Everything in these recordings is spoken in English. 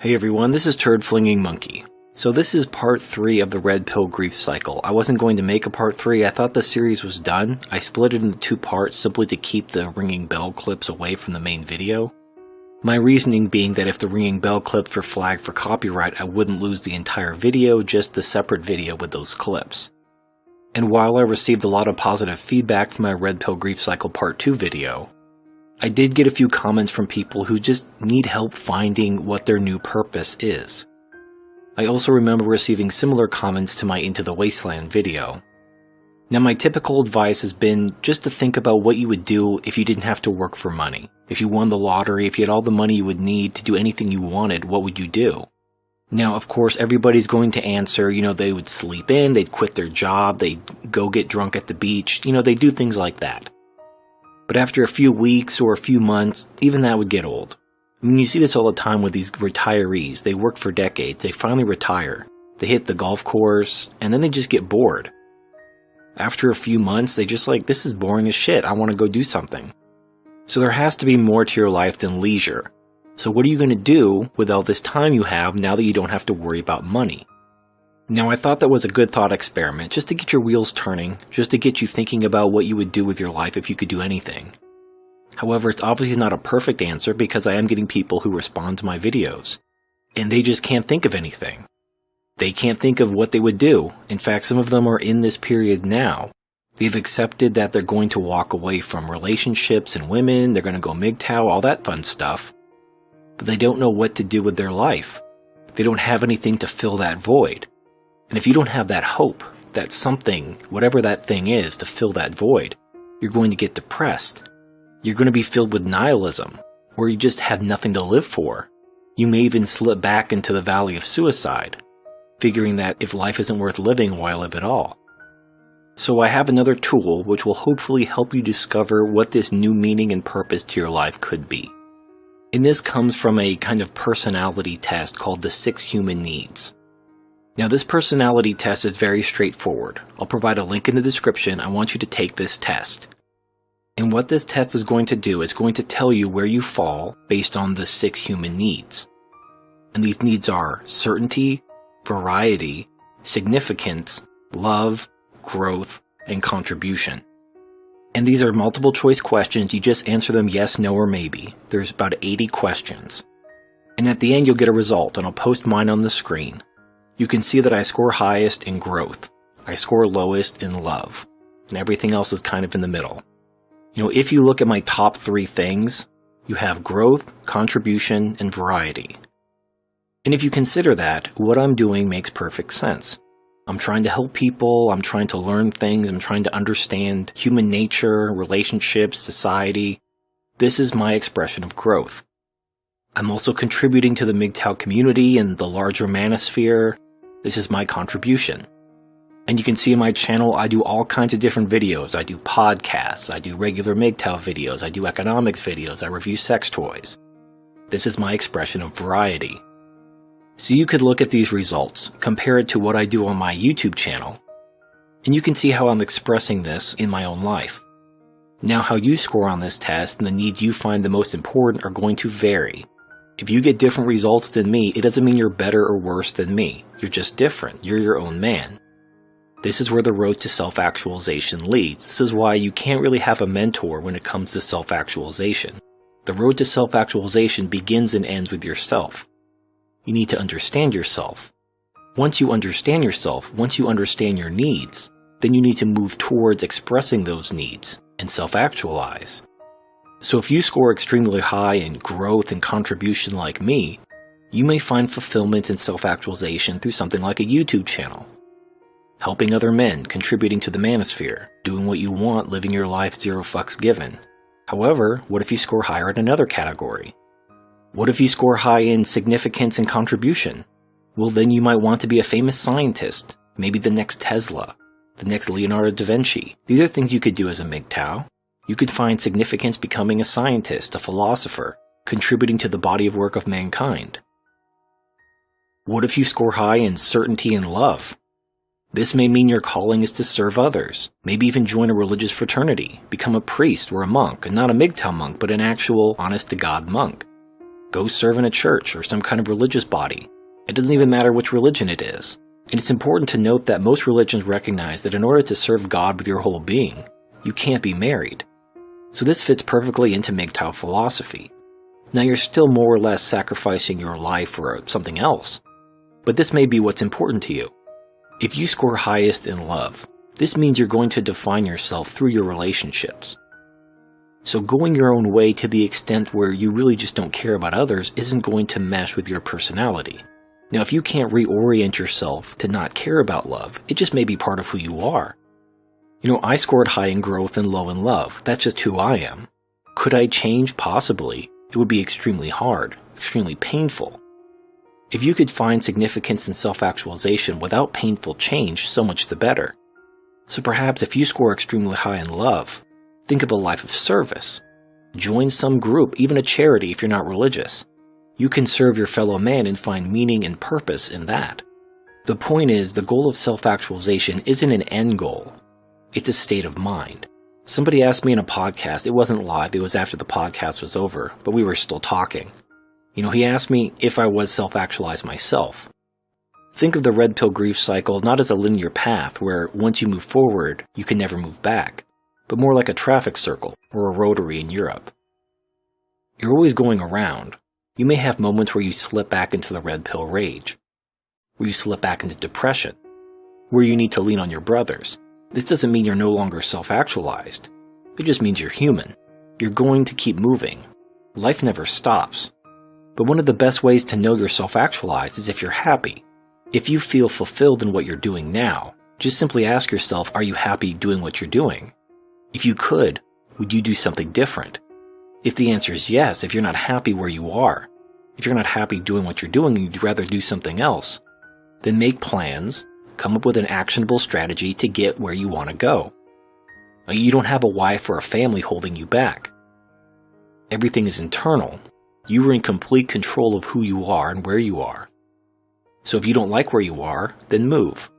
Hey everyone, this is Turd Flinging Monkey. So this is part 3 of the Red Pill Grief Cycle. I wasn't going to make a part 3, I thought the series was done. I split it into 2 parts simply to keep the ringing bell clips away from the main video. My reasoning being that if the ringing bell clips were flagged for copyright, I wouldn't lose the entire video, just the separate video with those clips. And while I received a lot of positive feedback from my Red Pill Grief Cycle part 2 video, I did get a few comments from people who just need help finding what their new purpose is. I also remember receiving similar comments to my Into the Wasteland video. Now my typical advice has been just to think about what you would do if you didn't have to work for money. If you won the lottery, if you had all the money you would need to do anything you wanted, what would you do? Now of course everybody's going to answer, they would sleep in, they'd quit their job, they'd go get drunk at the beach, they do things like that. But after a few weeks or a few months, even that would get old. You see this all the time with these retirees. They work for decades, they finally retire, they hit the golf course, and then they just get bored. After a few months, they just this is boring as shit, I want to go do something. So there has to be more to your life than leisure. So what are you going to do with all this time you have now that you don't have to worry about money? Now I thought that was a good thought experiment, just to get your wheels turning, just to get you thinking about what you would do with your life if you could do anything. However, it's obviously not a perfect answer because I am getting people who respond to my videos, and they just can't think of anything. They can't think of what they would do. In fact, some of them are in this period now. They've accepted that they're going to walk away from relationships and women, they're going to go MGTOW, all that fun stuff, but they don't know what to do with their life. They don't have anything to fill that void. And if you don't have that hope, that something, whatever that thing is, to fill that void, you're going to get depressed. You're going to be filled with nihilism, where you just have nothing to live for. You may even slip back into the valley of suicide, figuring that if life isn't worth living, why live at all? So I have another tool which will hopefully help you discover what this new meaning and purpose to your life could be. And this comes from a kind of personality test called the 6 Human Needs. Now this personality test is very straightforward. I'll provide a link in the description. I want you to take this test. And what this test is going to do is going to tell you where you fall based on the 6 human needs. And these needs are certainty, variety, significance, love, growth, and contribution. And these are multiple choice questions. You just answer them yes, no, or maybe. There's about 80 questions. And at the end you'll get a result, and I'll post mine on the screen. You can see that I score highest in growth. I score lowest in love. And everything else is kind of in the middle. If you look at my top 3 things, you have growth, contribution, and variety. And if you consider that, what I'm doing makes perfect sense. I'm trying to help people, I'm trying to learn things, I'm trying to understand human nature, relationships, society. This is my expression of growth. I'm also contributing to the MGTOW community and the larger manosphere. This is my contribution. And you can see in my channel, I do all kinds of different videos. I do podcasts, I do regular MGTOW videos, I do economics videos, I review sex toys. This is my expression of variety. So you could look at these results, compare it to what I do on my YouTube channel, and you can see how I'm expressing this in my own life. Now how you score on this test and the needs you find the most important are going to vary. If you get different results than me, it doesn't mean you're better or worse than me. You're just different. You're your own man. This is where the road to self-actualization leads. This is why you can't really have a mentor when it comes to self-actualization. The road to self-actualization begins and ends with yourself. You need to understand yourself. Once you understand yourself, once you understand your needs, then you need to move towards expressing those needs and self-actualize. So if you score extremely high in growth and contribution like me, you may find fulfillment and self-actualization through something like a YouTube channel. Helping other men, contributing to the manosphere, doing what you want, living your life 0 fucks given. However, what if you score higher in another category? What if you score high in significance and contribution? Well, then you might want to be a famous scientist, maybe the next Tesla, the next Leonardo da Vinci. These are things you could do as a MGTOW. You could find significance becoming a scientist, a philosopher, contributing to the body of work of mankind. What if you score high in certainty and love? This may mean your calling is to serve others, maybe even join a religious fraternity, become a priest or a monk, and not a MGTOW monk, but an actual honest-to-God monk. Go serve in a church or some kind of religious body. It doesn't even matter which religion it is. And it's important to note that most religions recognize that in order to serve God with your whole being, you can't be married. So this fits perfectly into MGTOW philosophy. Now you're still more or less sacrificing your life for something else. But this may be what's important to you. If you score highest in love, this means you're going to define yourself through your relationships. So going your own way to the extent where you really just don't care about others isn't going to mesh with your personality. Now, if you can't reorient yourself to not care about love, it just may be part of who you are. I scored high in growth and low in love. That's just who I am. Could I change? Possibly. It would be extremely hard, extremely painful. If you could find significance in self-actualization without painful change, so much the better. So perhaps if you score extremely high in love, think of a life of service. Join some group, even a charity if you're not religious. You can serve your fellow man and find meaning and purpose in that. The point is, the goal of self-actualization isn't an end goal. It's a state of mind. Somebody asked me in a podcast, it wasn't live, it was after the podcast was over, but we were still talking. He asked me if I was self-actualized myself. Think of the red pill grief cycle not as a linear path where once you move forward, you can never move back, but more like a traffic circle or a rotary in Europe. You're always going around. You may have moments where you slip back into the red pill rage, where you slip back into depression, where you need to lean on your brothers. This doesn't mean you're no longer self-actualized. It just means you're human. You're going to keep moving. Life never stops. But one of the best ways to know you're self-actualized is if you're happy. If you feel fulfilled in what you're doing now, just simply ask yourself, are you happy doing what you're doing? If you could, would you do something different? If the answer is yes, if you're not happy where you are, if you're not happy doing what you're doing and you'd rather do something else, then make plans, come up with an actionable strategy to get where you want to go. You don't have a wife or a family holding you back. Everything is internal. You are in complete control of who you are and where you are. So if you don't like where you are, then move.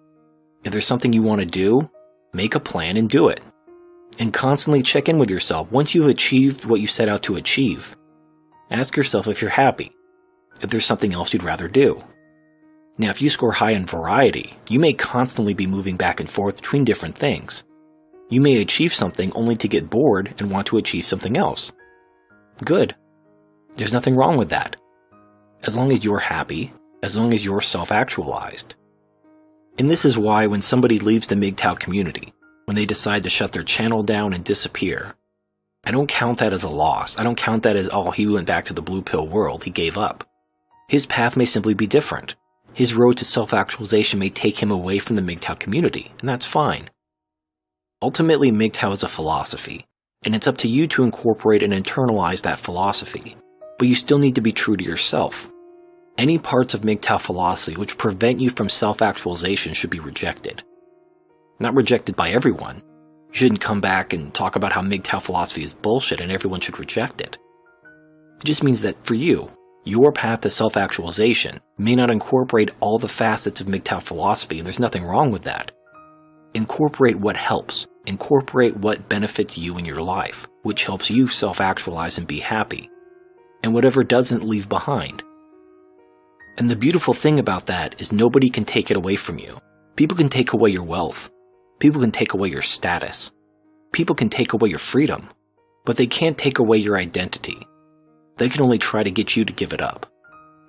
If there's something you want to do, make a plan and do it. And constantly check in with yourself once you've achieved what you set out to achieve. Ask yourself if you're happy, if there's something else you'd rather do. Now, if you score high in variety, you may constantly be moving back and forth between different things. You may achieve something only to get bored and want to achieve something else. Good. There's nothing wrong with that. As long as you're happy, as long as you're self-actualized. And this is why when somebody leaves the MGTOW community, when they decide to shut their channel down and disappear, I don't count that as a loss. I don't count that as, oh, he went back to the blue pill world, he gave up. His path may simply be different. His road to self-actualization may take him away from the MGTOW community, and that's fine. Ultimately, MGTOW is a philosophy, and it's up to you to incorporate and internalize that philosophy. But you still need to be true to yourself. Any parts of MGTOW philosophy which prevent you from self-actualization should be rejected. Not rejected by everyone. You shouldn't come back and talk about how MGTOW philosophy is bullshit and everyone should reject it. It just means that for you, your path to self-actualization may not incorporate all the facets of MGTOW philosophy, and there's nothing wrong with that. Incorporate what helps. Incorporate what benefits you in your life, which helps you self-actualize and be happy. And whatever doesn't, leave behind. And the beautiful thing about that is nobody can take it away from you. People can take away your wealth. People can take away your status. People can take away your freedom. But they can't take away your identity. They can only try to get you to give it up.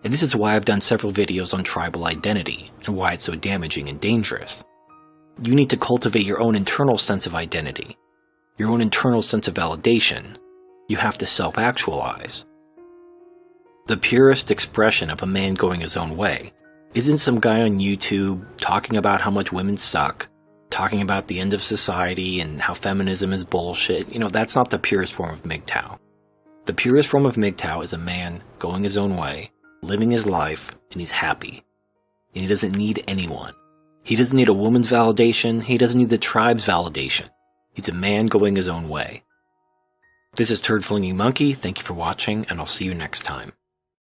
And this is why I've done several videos on tribal identity and why it's so damaging and dangerous. You need to cultivate your own internal sense of identity, your own internal sense of validation. You have to self-actualize. The purest expression of a man going his own way isn't some guy on YouTube talking about how much women suck, talking about the end of society and how feminism is bullshit. That's not the purest form of MGTOW. The purest form of MGTOW is a man going his own way, living his life, and he's happy. And he doesn't need anyone. He doesn't need a woman's validation. He doesn't need the tribe's validation. He's a man going his own way. This is Turd Flinging Monkey. Thank you for watching, and I'll see you next time.